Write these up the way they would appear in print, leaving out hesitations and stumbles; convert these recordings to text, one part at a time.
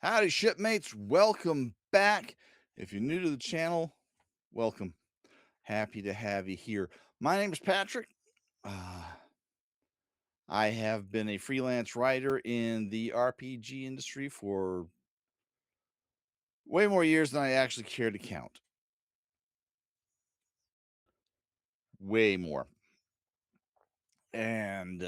Howdy, shipmates. Welcome back. If you're new to the channel, welcome. Happy to have you here. My name is Patrick. I have been a freelance writer in the RPG industry for way more years than I actually care to count. Way more. And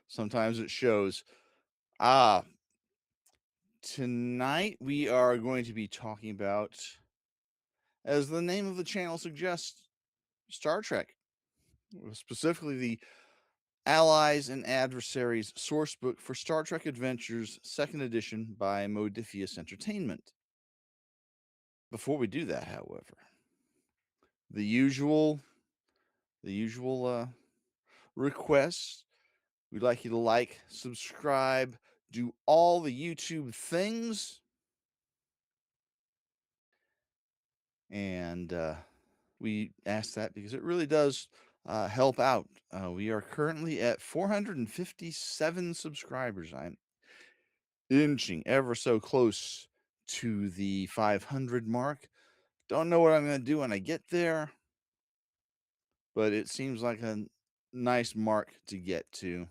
sometimes it shows. Ah, tonight we are going to be talking about, as the name of the channel suggests, Star Trek. Specifically, the Allies and Adversaries Sourcebook for Star Trek Adventures, 2nd edition by Modiphius Entertainment. Before we do that, however, the usual requests. We'd like you to like, subscribe, do all the YouTube things, and we ask that because it really does help out. We are currently at 457 subscribers. I'm inching ever so close to the 500 mark. Don't know what I'm going to do when I get there, but it seems like a nice mark to get to.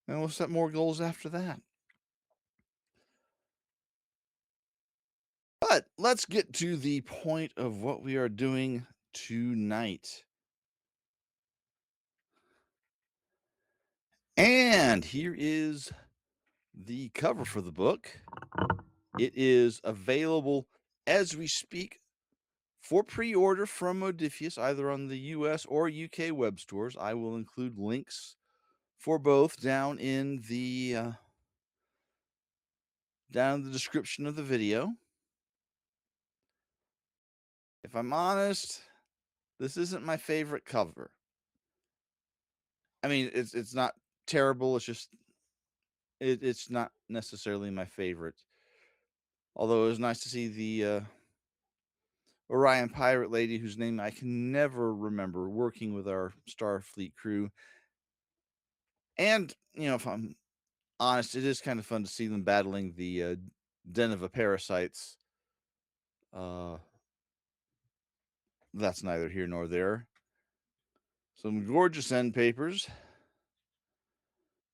And we'll set more goals after that. But let's get to the point of what we are doing tonight. And here is the cover for the book. It is available as we speak for pre-order from Modiphius, either on the US or UK web stores. I will include links for both down in the description of the video. If I'm honest, this isn't my favorite cover. I mean, it's not terrible. It's just it's not necessarily my favorite. Although it was nice to see the Orion pirate lady, whose name I can never remember, working with our Starfleet crew. And if I'm honest, it is kind of fun to see them battling the den of parasites. That's neither here nor there. Some gorgeous end papers.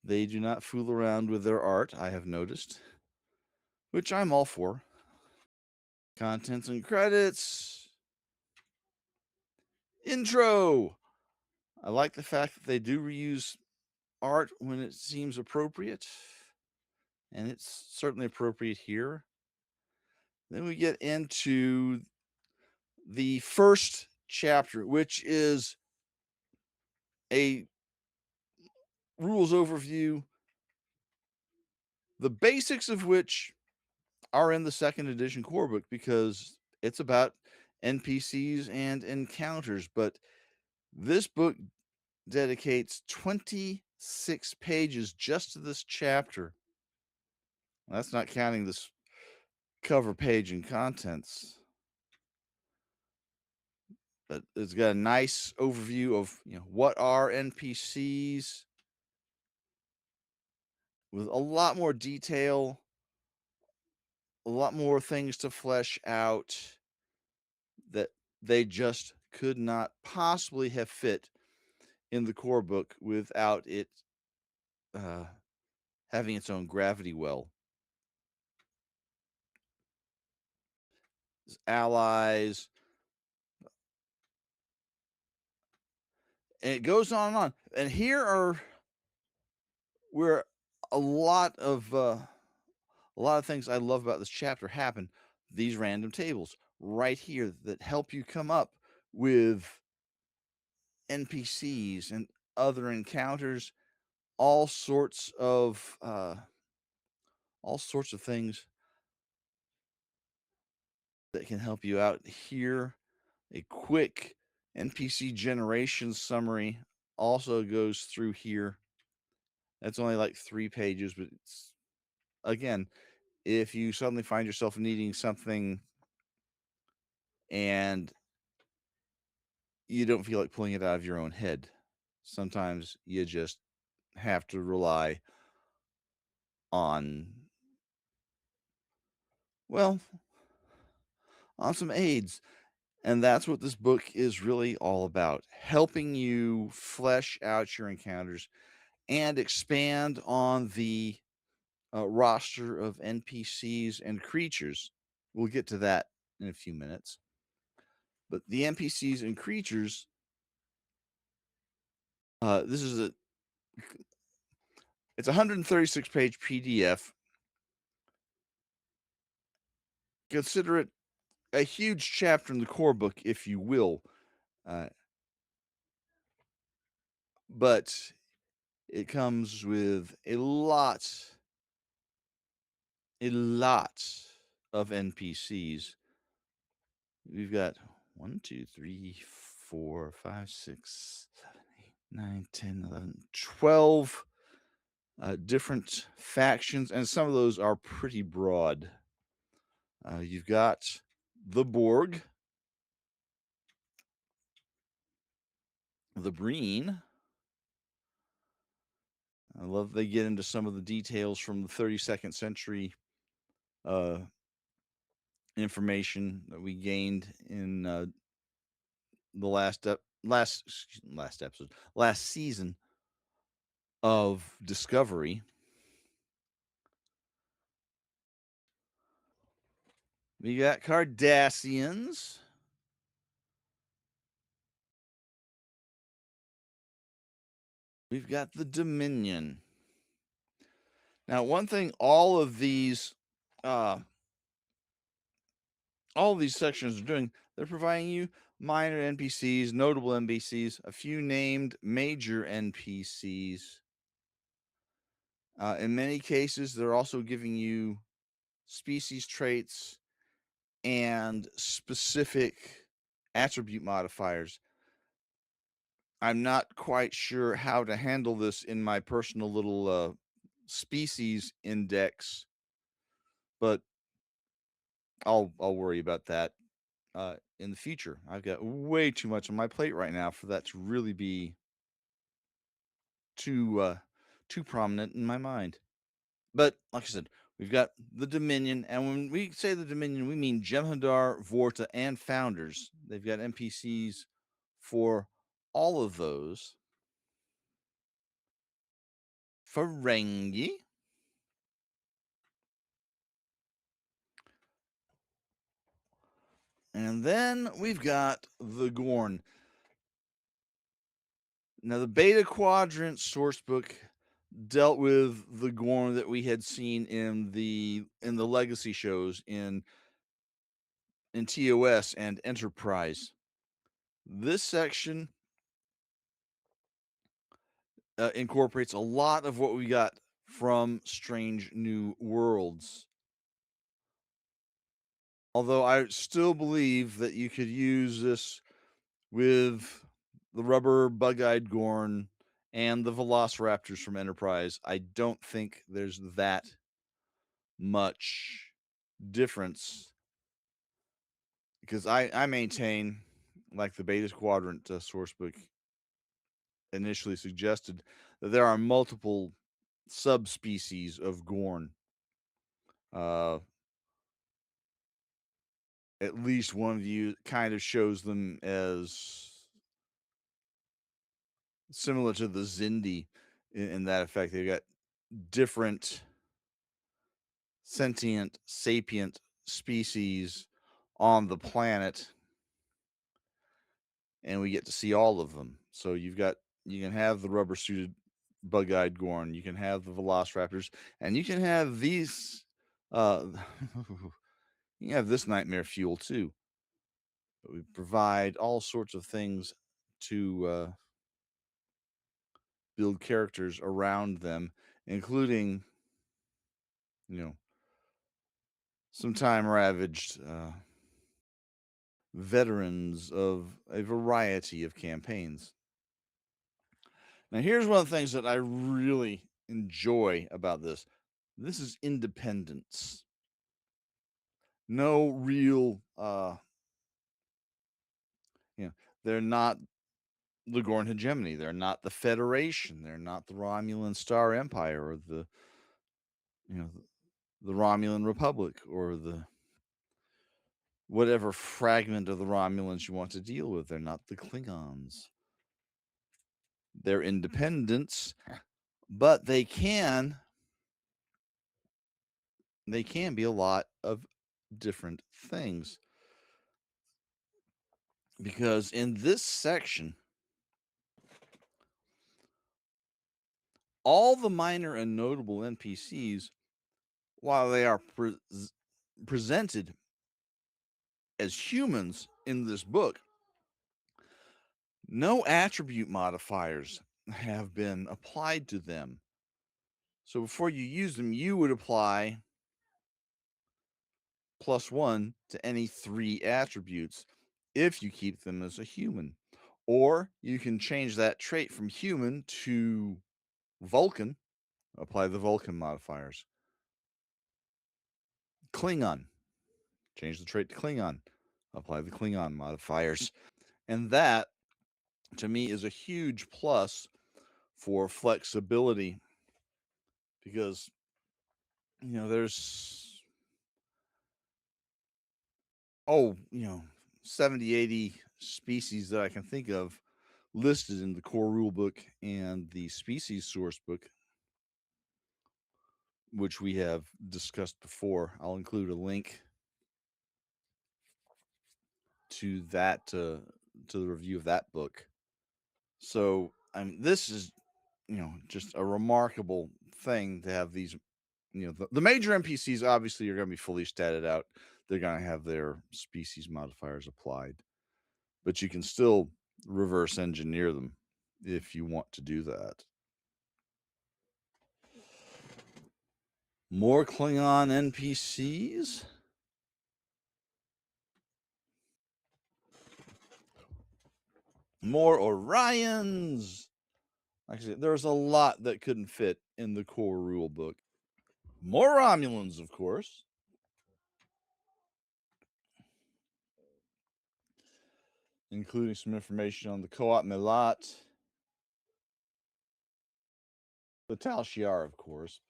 They do not fool around with their art, I have noticed, which I'm all for. Contents and credits. Intro. I like the fact that they do reuse art when it seems appropriate, and it's certainly appropriate here. Then we get into the first chapter, which is a rules overview, the basics of which are in the 2nd edition core book because it's about NPCs and encounters. But this book dedicates 26 pages just to this chapter. That's not counting this cover page and contents. But it's got a nice overview of what are NPCs, with a lot more detail, a lot more things to flesh out that they just could not possibly have fit in the core book without it having its own gravity well. Allies, and it goes on and on. And here are where a lot of things I love about this chapter happen. These random tables right here that help you come up with NPCs and other encounters, all sorts of things that can help you out here. A quick NPC generation summary also goes through here. That's only like 3 pages, but it's, again, if you suddenly find yourself needing something and you don't feel like pulling it out of your own head, sometimes you just have to rely on, well, on some aids. And that's what this book is really all about, helping you flesh out your encounters and expand on the roster of NPCs and creatures. We'll get to that in a few minutes. But the NPCs and creatures, this is it's a 136 page PDF. Consider it a huge chapter in the core book, if you will. Uh, but it comes with a lot of NPCs. We've got 1, 2, 3, 4, 5, 6, 7, 8, 9, 10, 11, 12 different factions, and some of those are pretty broad. You've got the Borg, the Breen. I love they get into some of the details from the 32nd century information that we gained in the last season of Discovery. We got Cardassians. We've got the Dominion. Now, one thing all of these sections are doing, they're providing you minor NPCs, notable NPCs, a few named major NPCs. In many cases, they're also giving you species traits and specific attribute modifiers. I'm not quite sure how to handle this in my personal little species index, but I'll worry about that in the future. I've got way too much on my plate right now for that to really be too prominent in my mind. But like I said, we've got the Dominion, and when we say the Dominion, we mean Jem'Hadar, Vorta, and Founders. They've got NPCs for all of those. Ferengi. And then we've got the Gorn. Now, the Beta Quadrant Sourcebook dealt with the Gorn that we had seen in the legacy shows in TOS and Enterprise. This section incorporates a lot of what we got from Strange New Worlds. Although I still believe that you could use this with the rubber bug-eyed Gorn and the Velociraptors from Enterprise. I don't think there's that much difference, because I maintain, like the Beta Quadrant Sourcebook initially suggested, that there are multiple subspecies of Gorn. At least one of you kind of shows them as similar to the Zindi in that effect. They've got different sentient, sapient species on the planet, and we get to see all of them. So you can have the rubber suited bug-eyed Gorn, you can have the Velociraptors, and you can have these you can have this nightmare fuel too. But we provide all sorts of things to build characters around them, including, some time ravaged veterans of a variety of campaigns. Now, here's one of the things that I really enjoy about this. This is independence. No real, they're not the Gorn hegemony. They're not the Federation. They're not the Romulan Star Empire or the the Romulan Republic or the whatever fragment of the Romulans you want to deal with. They're not the Klingons. They're independents, but they can be a lot of different things. Because in this section, all the minor and notable NPCs, while they are presented as humans in this book, no attribute modifiers have been applied to them. So before you use them, you would apply +1 to any 3 attributes if you keep them as a human. Or you can change that trait from human to Vulcan, apply the Vulcan modifiers. Klingon, change the trait to Klingon, apply the Klingon modifiers. And that, to me, is a huge plus for flexibility because, there's 70, 80 species that I can think of listed in the core rulebook and the species source book, which we have discussed before. I'll include a link to that to the review of that book. So this is just a remarkable thing to have these. The major NPCs obviously are going to be fully statted out. They're going to have their species modifiers applied, but you can still reverse engineer them if you want to do that. More Klingon NPCs. More Orions. Like I said, there's a lot that couldn't fit in the core rule book. More Romulans, of course. Including some information on the Co-op Milat. The Tal Shiar, of course.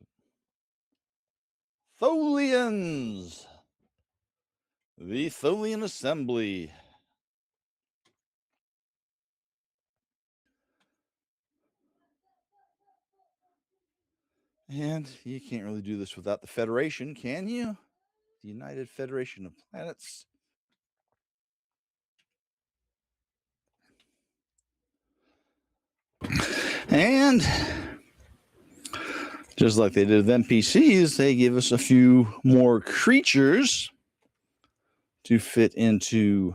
Tholians. The Tholian Assembly. And you can't really do this without the Federation, can you? The United Federation of Planets. And just like they did with NPCs, they give us a few more creatures to fit into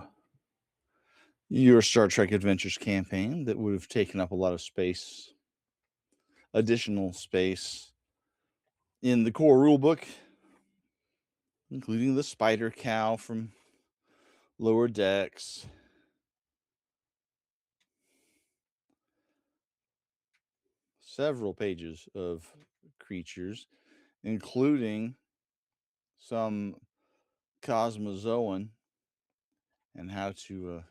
your Star Trek Adventures campaign that would have taken up a lot of space, additional space in the core rulebook, including the spider cow from Lower Decks. Several pages of creatures, including some Cosmozoan and how to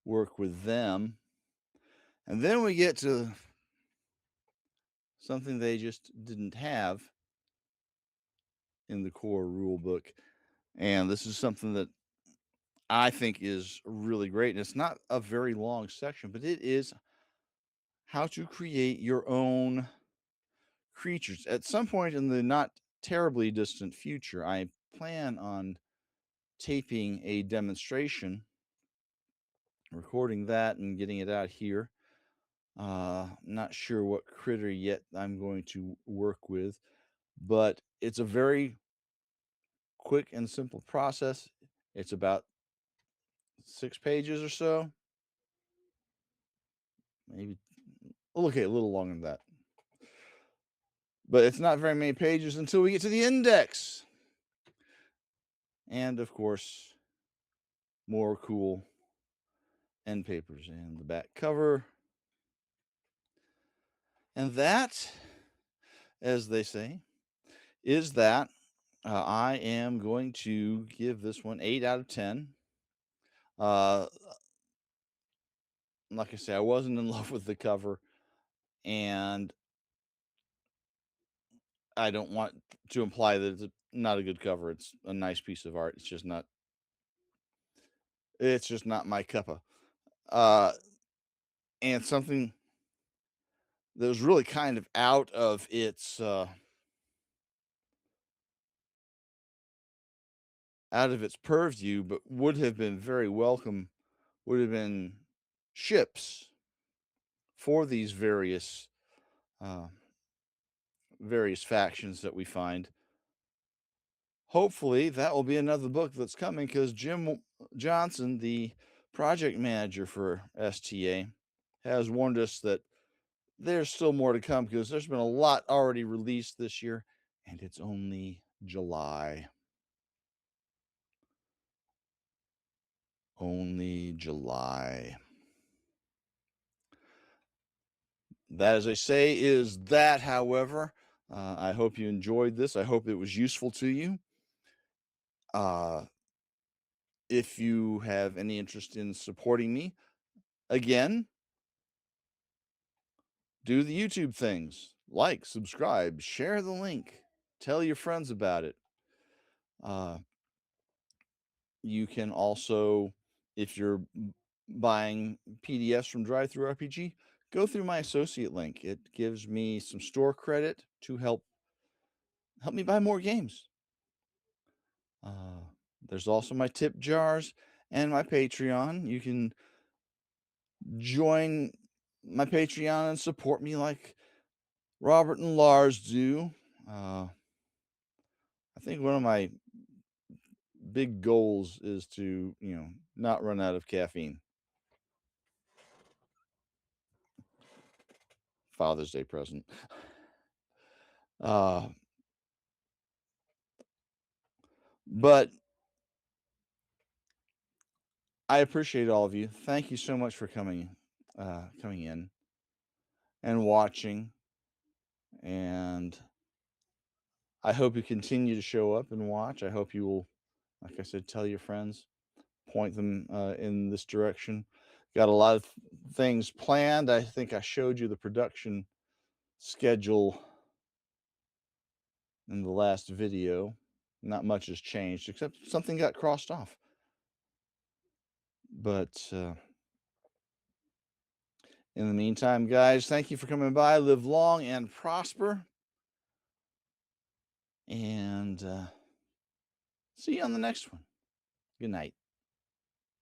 work with them. And then we get to something they just didn't have in the core rule book. And this is something that I think is really great. And it's not a very long section, but it is how to create your own creatures. At some point in the not terribly distant future, I plan on taping a demonstration, recording that and getting it out here. Not sure what critter yet I'm going to work with, but it's a very quick and simple process. It's about 6 pages or so. Maybe, okay, a little longer than that. But it's not very many pages until we get to the index. And of course, more cool end papers and the back cover. And that, as they say, is that. I am going to give this one 8 out of 10. Like I say, I wasn't in love with the cover, and I don't want to imply that it's not a good cover. It's a nice piece of art. It's just not. It's just not my cuppa. And something that was really kind of out of its purview, but would have been very welcome, would have been ships for these various factions that we find. Hopefully that will be another book that's coming, because Jim Johnson, the project manager for STA, has warned us that there's still more to come, because there's been a lot already released this year, and it's only July. Only July. That, as I say, is that. However, I hope you enjoyed this. I hope it was useful to you. If you have any interest in supporting me, again, do the YouTube things. Like, subscribe, share the link, tell your friends about it. You can also, if you're buying PDFs from DriveThruRPG, go through my associate link. It gives me some store credit to help me buy more games. There's also my tip jars and my Patreon. You can join my Patreon and support me like Robert and Lars do. I think one of my big goals is to, not run out of caffeine. Father's Day present. But I appreciate all of you. Thank you so much for coming in and watching. And I hope you continue to show up and watch. I hope you will, like I said, tell your friends, point them in this direction. Got a lot of things planned. I think I showed you the production schedule in the last video. Not much has changed, except something got crossed off. But in the meantime, guys, thank you for coming by. Live long and prosper. And see you on the next one. Good night.